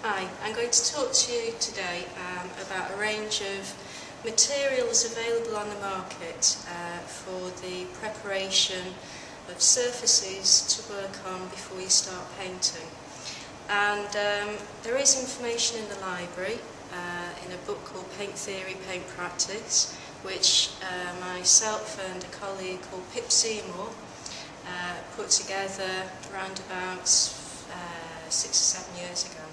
Hi, I'm going to talk to you today about a range of materials available on the market for the preparation of surfaces to work on before you start painting. And there is information in the library in a book called Paint Theory, Paint Practice, which myself and a colleague called Pip Seymour put together around about 6 or 7 years ago.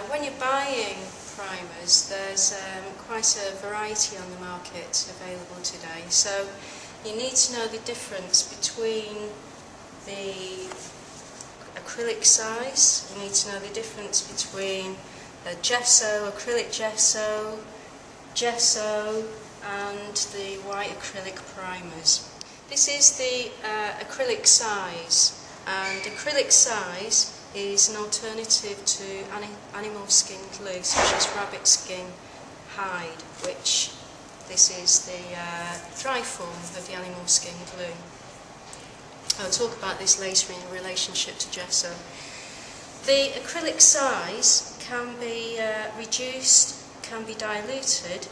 When you're buying primers, there's quite a variety on the market available today, so you need to know the difference between the acrylic size, you need to know the difference between a gesso, acrylic gesso, gesso and the white acrylic primers. This is the acrylic size, and acrylic size is an alternative to animal skin glue, such as rabbit skin hide, which this is the dry form of the animal skin glue. I'll talk about this later in relationship to gesso. The acrylic size can be reduced, can be diluted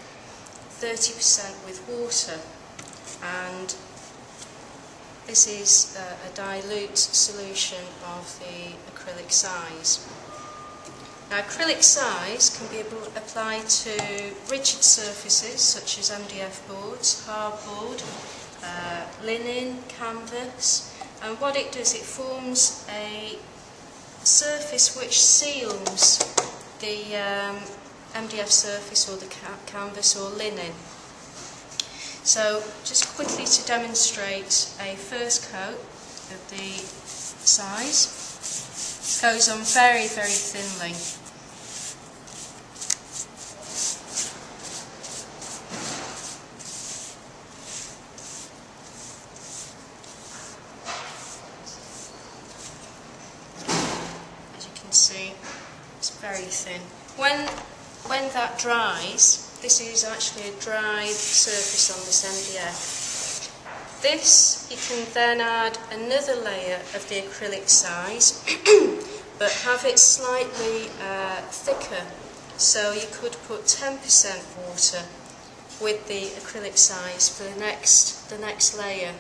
30% with water, and this is a dilute solution of the acrylic size. Now, acrylic size can be applied to rigid surfaces such as MDF boards, hardboard, linen, canvas, and what it does, it forms a surface which seals the MDF surface or the canvas or linen. So, just quickly to demonstrate a first coat of the size. Goes on very, very thinly. As you can see, it's very thin. When that dries, this is actually a dried surface on this MDF. This, you can then add another layer of the acrylic size, but have it slightly thicker. So you could put 10% water with the acrylic size for the next layer.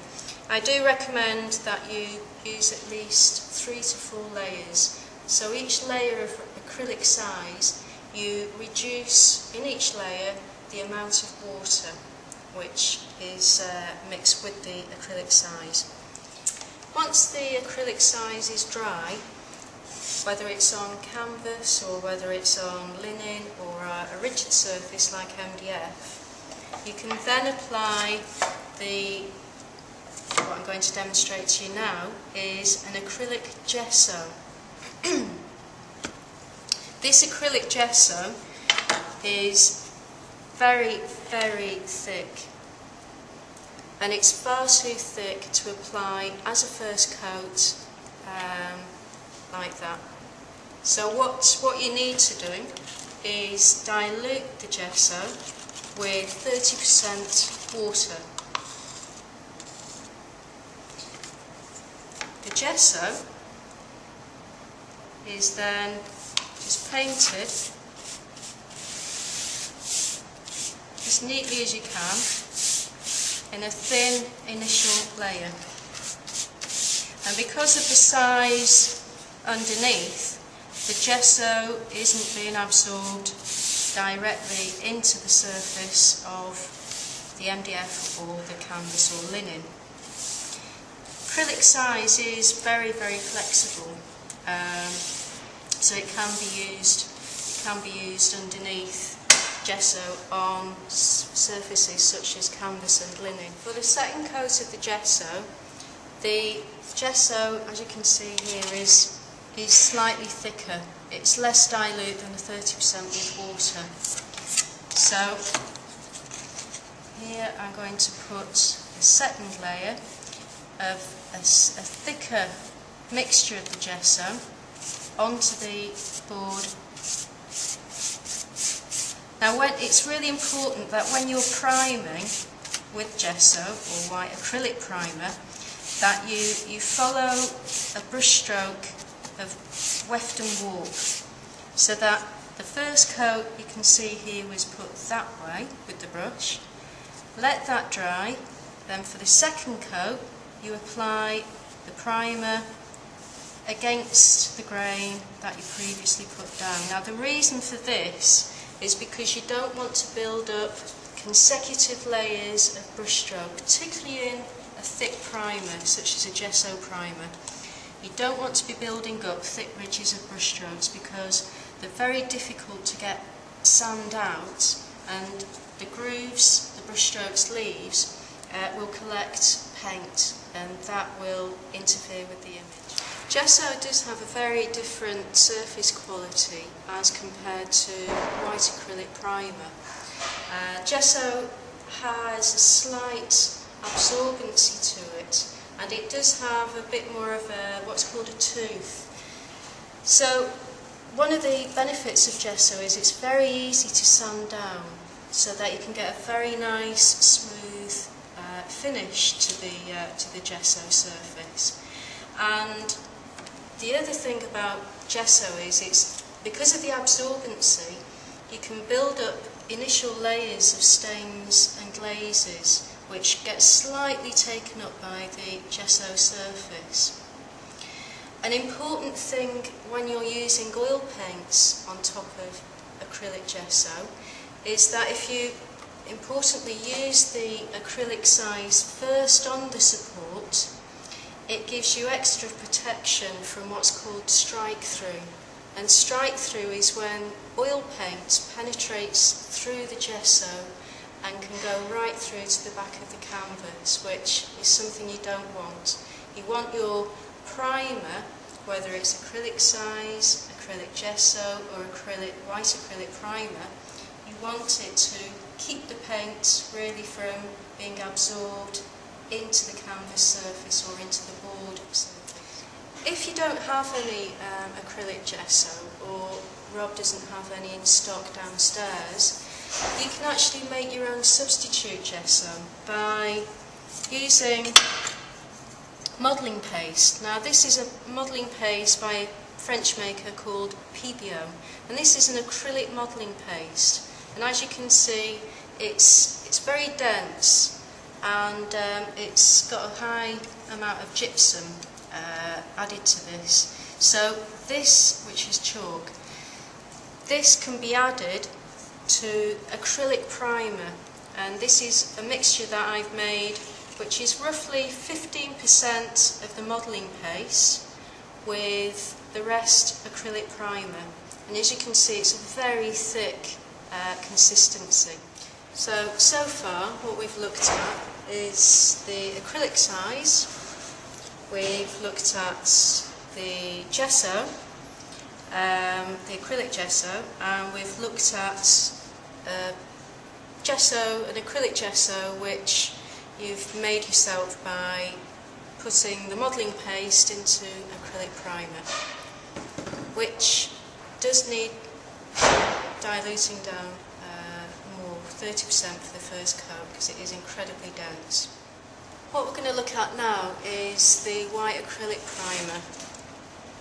I do recommend that you use at least 3 to 4 layers. So each layer of acrylic size, you reduce in each layer the amount of water which is mixed with the acrylic size. Once the acrylic size is dry, whether it's on canvas or whether it's on linen or a rigid surface like MDF, you can then apply what I'm going to demonstrate to you now is an acrylic gesso. This acrylic gesso is very, very thick, and it's far too thick to apply as a first coat like that. So what you need to do is dilute the gesso with 30% water. The gesso is then just painted as neatly as you can in a thin initial layer. And because of the size underneath, the gesso isn't being absorbed directly into the surface of the MDF or the canvas or linen. Acrylic size is very, very flexible, so it can be used underneath gesso on surfaces such as canvas and linen. For the second coat of the gesso, as you can see here, is slightly thicker. It's less dilute than the 30% with water. So here I'm going to put a second layer of a thicker mixture of the gesso onto the board. Now, it's really important that when you're priming with gesso or white acrylic primer, that you follow a brush stroke of weft and warp. So that the first coat you can see here was put that way with the brush. Let that dry. Then for the second coat you apply the primer against the grain that you previously put down. Now the reason for this is because you don't want to build up consecutive layers of brushstroke, particularly in a thick primer such as a gesso primer. You don't want to be building up thick ridges of brushstrokes because they're very difficult to get sand out, and the grooves the brushstrokes leaves will collect paint, and that will interfere with the image. Gesso does have a very different surface quality as compared to white acrylic primer. Gesso has a slight absorbency to it, and it does have a bit more of what's called a tooth. So one of the benefits of gesso is it's very easy to sand down, so that you can get a very nice smooth finish to the gesso surface. And the other thing about gesso is it's because of the absorbency, you can build up initial layers of stains and glazes which get slightly taken up by the gesso surface. An important thing when you're using oil paints on top of acrylic gesso is that if you importantly use the acrylic size first on the support, it gives you extra protection from what's called strike-through. And strike-through is when oil paint penetrates through the gesso and can go right through to the back of the canvas, which is something you don't want. You want your primer, whether it's acrylic size, acrylic gesso or white acrylic primer, you want it to keep the paint really from being absorbed into the canvas surface or into the board surface. If you don't have any acrylic gesso, or Rob doesn't have any in stock downstairs, you can actually make your own substitute gesso by using modelling paste. Now this is a modelling paste by a French maker called PBO, and this is an acrylic modelling paste, and as you can see it's very dense, and it's got a high amount of gypsum added to this. So this, which is chalk, this can be added to acrylic primer, and this is a mixture that I've made which is roughly 15% of the modelling paste with the rest acrylic primer, and as you can see it's a very thick consistency. So far what we've looked at is the acrylic size, we've looked at the gesso, the acrylic gesso, and we've looked at gesso, an acrylic gesso which you've made yourself by putting the modelling paste into acrylic primer, which does need diluting down more, 30% for the first coat, because it is incredibly dense. What we're going to look at now is the white acrylic primer,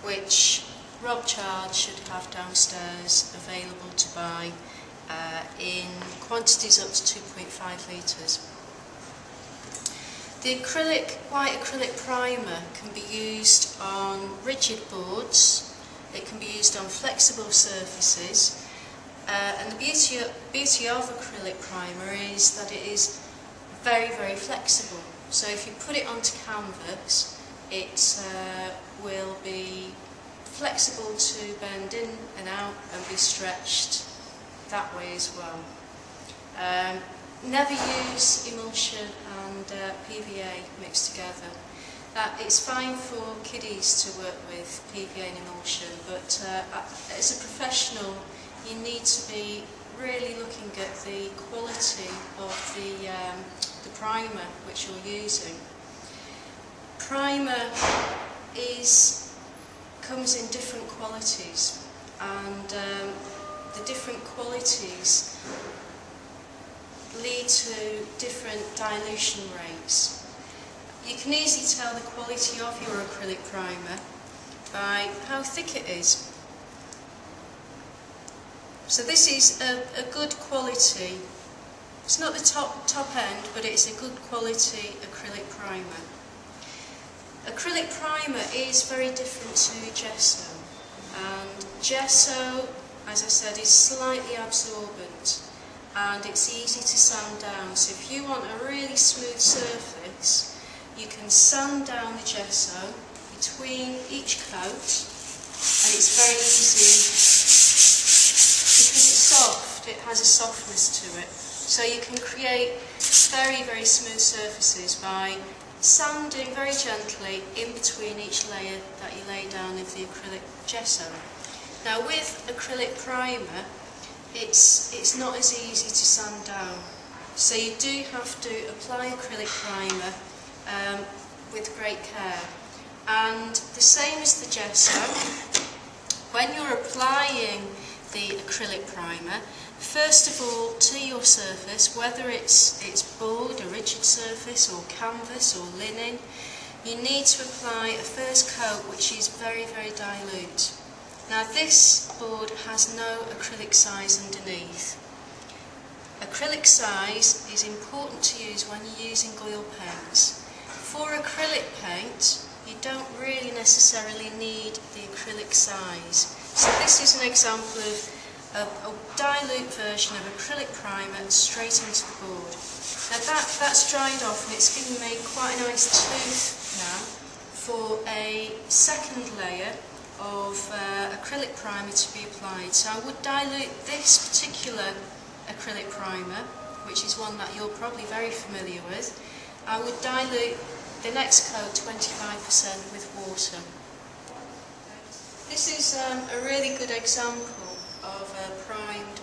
which Rob Chard should have downstairs available to buy in quantities up to 2.5 litres. The white acrylic primer can be used on rigid boards, it can be used on flexible surfaces, and the beauty of acrylic primer is that it is very, very flexible. So if you put it onto canvas, it will be flexible to bend in and out and be stretched that way as well. Never use emulsion and PVA mixed together. It's fine for kiddies to work with PVA and emulsion, but as a professional you need to be really looking at the quality of the primer which you're using. Primer comes in different qualities, and the different qualities lead to different dilution rates. You can easily tell the quality of your acrylic primer by how thick it is. So this is a good quality, it's not the top end, but it's a good quality acrylic primer. Acrylic primer is very different to gesso, and gesso, as I said, is slightly absorbent and it's easy to sand down. So if you want a really smooth surface, you can sand down the gesso between each coat, and it's very easy because it's soft, it has a softness to it. So you can create very, very smooth surfaces by sanding very gently in between each layer that you lay down of the acrylic gesso. Now with acrylic primer, it's not as easy to sand down. So you do have to apply acrylic primer with great care. And the same as the gesso, when you're applying the acrylic primer, first of all, to your surface, whether it's board, a rigid surface, or canvas, or linen, you need to apply a first coat which is very, very dilute. Now this board has no acrylic size underneath. Acrylic size is important to use when you're using oil paints. For acrylic paint, you don't really necessarily need the acrylic size. So this is an example of a dilute version of acrylic primer straight into the board. Now that's dried off and it's given me quite a nice tooth now for a second layer of acrylic primer to be applied. So I would dilute this particular acrylic primer, which is one that you're probably very familiar with. I would dilute the next coat 25% with water. This is a really good example of a primed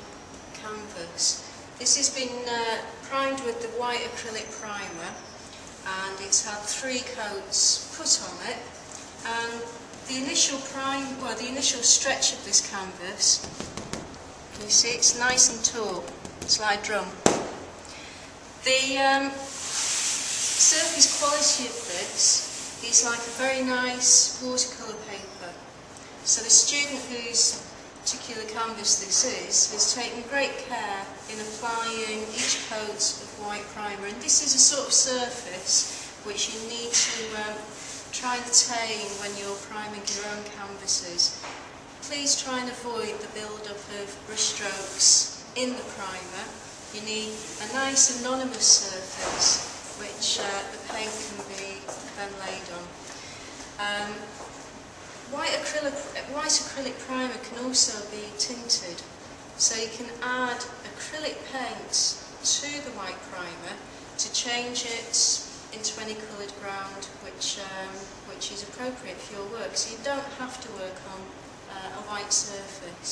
canvas. This has been primed with the white acrylic primer, and it's had 3 coats put on it. And the initial stretch of this canvas, you see it's nice and tall, it's like a drum. The surface quality of this is like a very nice watercolour paper. So the student whose particular canvas this is has taken great care in applying each coat of white primer, and this is a sort of surface which you need to try and attain when you're priming your own canvases. Please try and avoid the build-up of brush strokes in the primer. You need a nice anonymous surface which the paint can be then laid on. White acrylic primer can also be tinted, so you can add acrylic paint to the white primer to change it into any coloured ground which is appropriate for your work. So you don't have to work on a white surface.